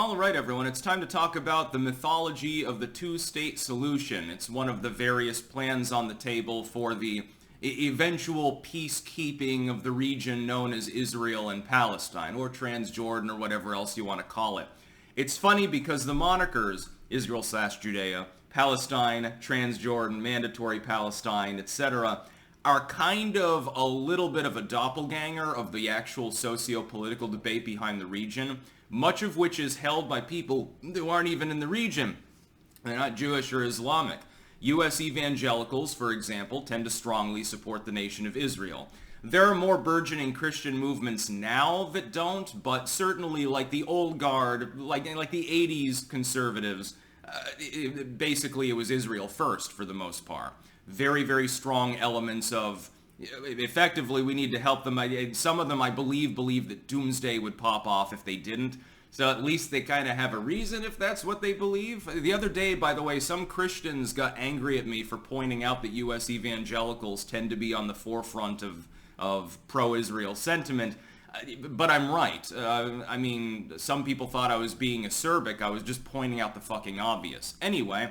All right, everyone, it's time to talk about the mythology of the two-state solution. It's one of the various plans on the table for the eventual peacekeeping of the region known as Israel and Palestine, or Transjordan, or whatever else you want to call it. It's funny because the monikers, Israel/Judea, Palestine, Transjordan, Mandatory Palestine, etc., are kind of a little bit of a doppelganger of the actual socio-political debate behind the region, much of which is held by people who aren't even in the region. They're not Jewish or Islamic. U.S. evangelicals, for example, tend to strongly support the nation of Israel. There are more burgeoning Christian movements now that don't, but certainly like the old guard, like the 80s conservatives, basically it was Israel first for the most part. Very, very strong elements of, effectively, we need to help them. Some of them, I believe that doomsday would pop off if they didn't. So at least they kind of have a reason if that's what they believe. The other day, by the way, some Christians got angry at me for pointing out that U.S. evangelicals tend to be on the forefront of pro-Israel sentiment. But I'm right. I mean, some people thought I was being acerbic. I was just pointing out the fucking obvious. Anyway,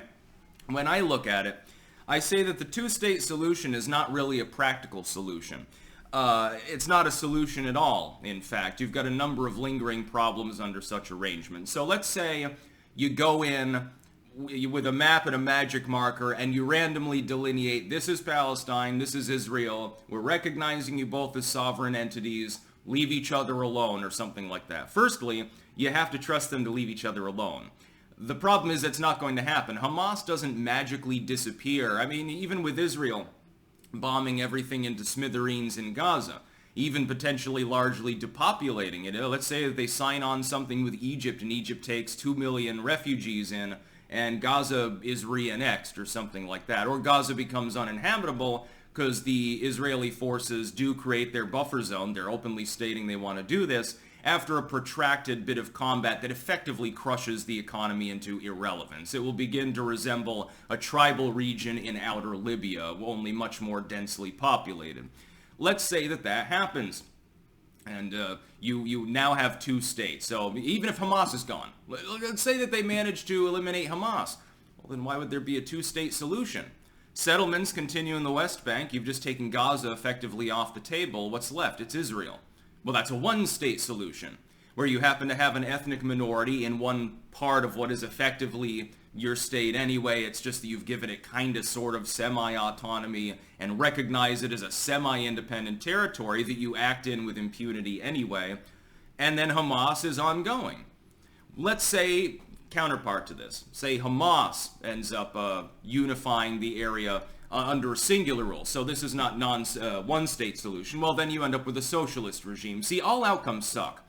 when I look at it, I say that the two-state solution is not really a practical solution. It's not a solution at all, in fact. You've got a number of lingering problems under such arrangement. So let's say you go in with a map and a magic marker and you randomly delineate, this is Palestine, this is Israel, we're recognizing you both as sovereign entities, leave each other alone, or something like that. Firstly, you have to trust them to leave each other alone. The problem is it's not going to happen. Hamas doesn't magically disappear. I mean, even with Israel bombing everything into smithereens in Gaza, even potentially largely depopulating it. Let's say that they sign on something with Egypt and Egypt takes 2 million refugees in and Gaza is re-annexed or something like that. Or Gaza becomes uninhabitable because the Israeli forces do create their buffer zone. They're openly stating they want to do this after a protracted bit of combat that effectively crushes the economy into irrelevance. It will begin to resemble a tribal region in outer Libya, only much more densely populated. Let's say that happens, and you now have two states. So even if Hamas is gone, let's say that they manage to eliminate Hamas, well, then why would there be a two-state solution? Settlements continue in the West Bank. You've just taken Gaza effectively off the table. What's left? It's Israel. Well, that's a one-state solution, where you happen to have an ethnic minority in one part of what is effectively your state anyway. It's just that you've given it kind of sort of semi-autonomy and recognize it as a semi-independent territory that you act in with impunity anyway. And then Hamas is ongoing. Let's say, counterpart to this, say Hamas ends up unifying the area under a singular rule. So this is not one-state solution. Well, then you end up with a socialist regime. See, all outcomes suck.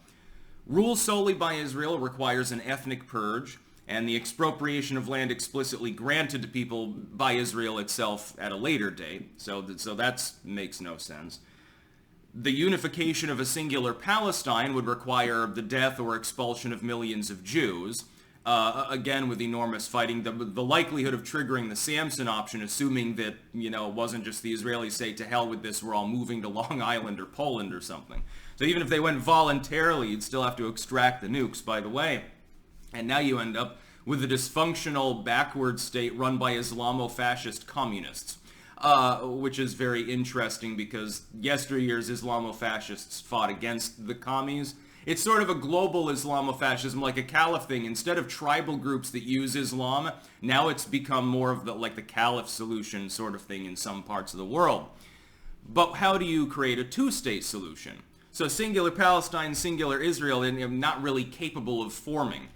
Rule solely by Israel requires an ethnic purge and the expropriation of land explicitly granted to people by Israel itself at a later date. So that makes no sense. The unification of a singular Palestine would require the death or expulsion of millions of Jews. Again, with enormous fighting, the likelihood of triggering the Samson option, assuming that, it wasn't just the Israelis say, to hell with this, we're all moving to Long Island or Poland or something. So even if they went voluntarily, you'd still have to extract the nukes, by the way. And now you end up with a dysfunctional, backward state run by Islamo-fascist communists, which is very interesting because yesteryear's Islamo-fascists fought against the commies. It's sort of a global Islamofascism, like a caliph thing. Instead of tribal groups that use Islam, now it's become more of the caliph solution sort of thing in some parts of the world. But how do you create a two-state solution? So singular Palestine, singular Israel, and not really capable of forming.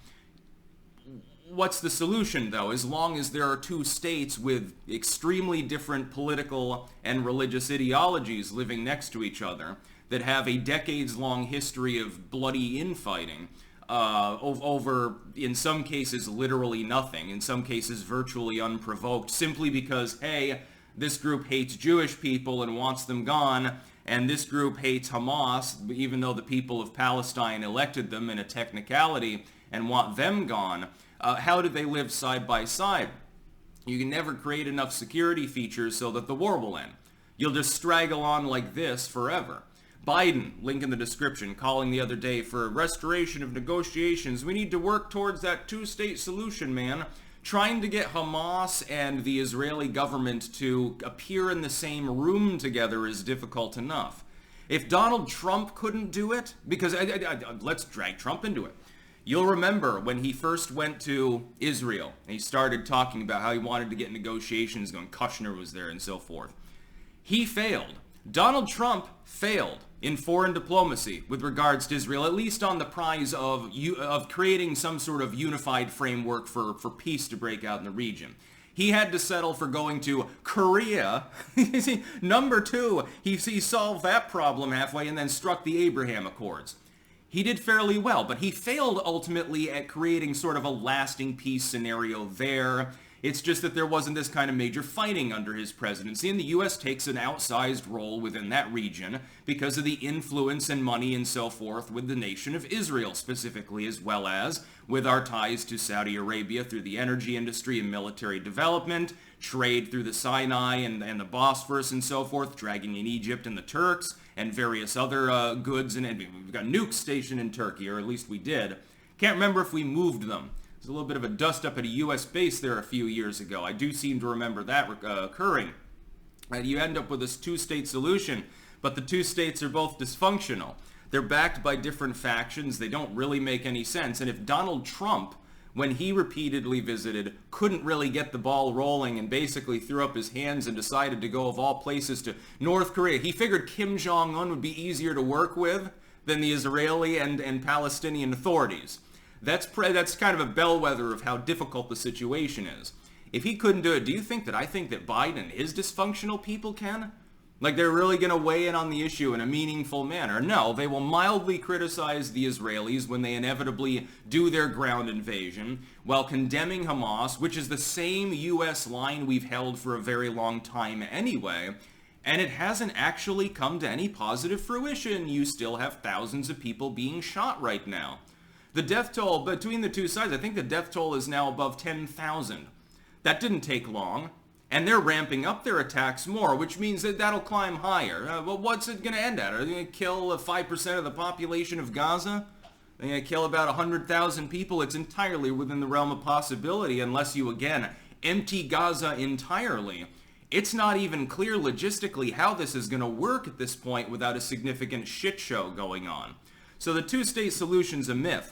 What's the solution, though? As long as there are two states with extremely different political and religious ideologies living next to each other, that have a decades-long history of bloody infighting over, in some cases, literally nothing, in some cases virtually unprovoked, simply because, hey, this group hates Jewish people and wants them gone, and this group hates Hamas, even though the people of Palestine elected them in a technicality and want them gone. How do they live side by side? You can never create enough security features so that the war will end. You'll just straggle on like this forever. Biden, link in the description, calling the other day for restoration of negotiations. We need to work towards that two-state solution, man. Trying to get Hamas and the Israeli government to appear in the same room together is difficult enough. If Donald Trump couldn't do it, because let's drag Trump into it. You'll remember when he first went to Israel, and he started talking about how he wanted to get negotiations going. Kushner was there and so forth. He failed. Donald Trump failed in foreign diplomacy with regards to Israel, at least on the prize of creating some sort of unified framework for peace to break out in the region. He had to settle for going to Korea. Number two, he solved that problem halfway and then struck the Abraham Accords. He did fairly well, but he failed ultimately at creating sort of a lasting peace scenario there. It's just that there wasn't this kind of major fighting under his presidency, and the U.S. takes an outsized role within that region because of the influence and money and so forth with the nation of Israel specifically, as well as with our ties to Saudi Arabia through the energy industry and military development, trade through the Sinai and the Bosphorus and so forth, dragging in Egypt and the Turks and various other goods. And we've got nukes stationed in Turkey, or at least we did. Can't remember if we moved them. There's a little bit of a dust-up at a U.S. base there a few years ago. I do seem to remember that occurring. You end up with this two-state solution, but the two states are both dysfunctional. They're backed by different factions. They don't really make any sense. And if Donald Trump, when he repeatedly visited, couldn't really get the ball rolling and basically threw up his hands and decided to go, of all places, to North Korea, he figured Kim Jong-un would be easier to work with than the Israeli and Palestinian authorities. That's kind of a bellwether of how difficult the situation is. If he couldn't do it, do you think that I think that Biden and his dysfunctional people can? Like they're really going to weigh in on the issue in a meaningful manner? No, they will mildly criticize the Israelis when they inevitably do their ground invasion, while condemning Hamas, which is the same U.S. line we've held for a very long time anyway, and it hasn't actually come to any positive fruition. You still have thousands of people being shot right now. The death toll between the two sides, I think the death toll is now above 10,000. That didn't take long. And they're ramping up their attacks more, which means that that'll climb higher. Well, what's it going to end at? Are they going to kill 5% of the population of Gaza? They're going to kill about 100,000 people? It's entirely within the realm of possibility, unless you, again, empty Gaza entirely. It's not even clear logistically how this is going to work at this point without a significant shit show going on. So the two-state solution's a myth.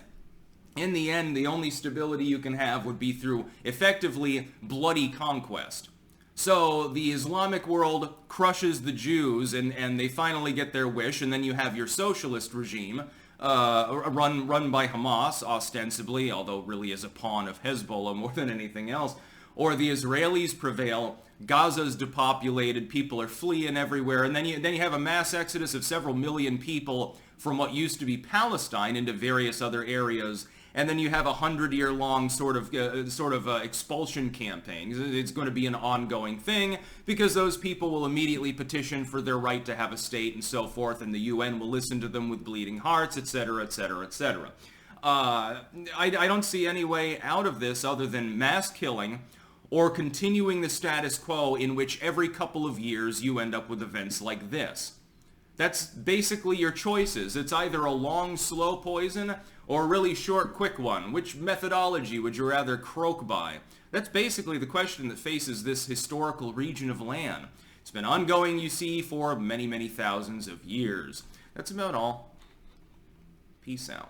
In the end, the only stability you can have would be through, effectively, bloody conquest. So the Islamic world crushes the Jews, and they finally get their wish, and then you have your socialist regime, run by Hamas, ostensibly, although really as a pawn of Hezbollah more than anything else. Or the Israelis prevail, Gaza's depopulated, people are fleeing everywhere, and then you have a mass exodus of several million people from what used to be Palestine into various other areas. And then you have a 100-year-long sort of expulsion campaign. It's going to be an ongoing thing because those people will immediately petition for their right to have a state and so forth, and the UN will listen to them with bleeding hearts, etc., etc., etc. I don't see any way out of this other than mass killing or continuing the status quo in which every couple of years you end up with events like this. That's basically your choices. It's either a long, slow poison or a really short, quick one. Which methodology would you rather croak by? That's basically the question that faces this historical region of land. It's been ongoing, you see, for many, many thousands of years. That's about all. Peace out.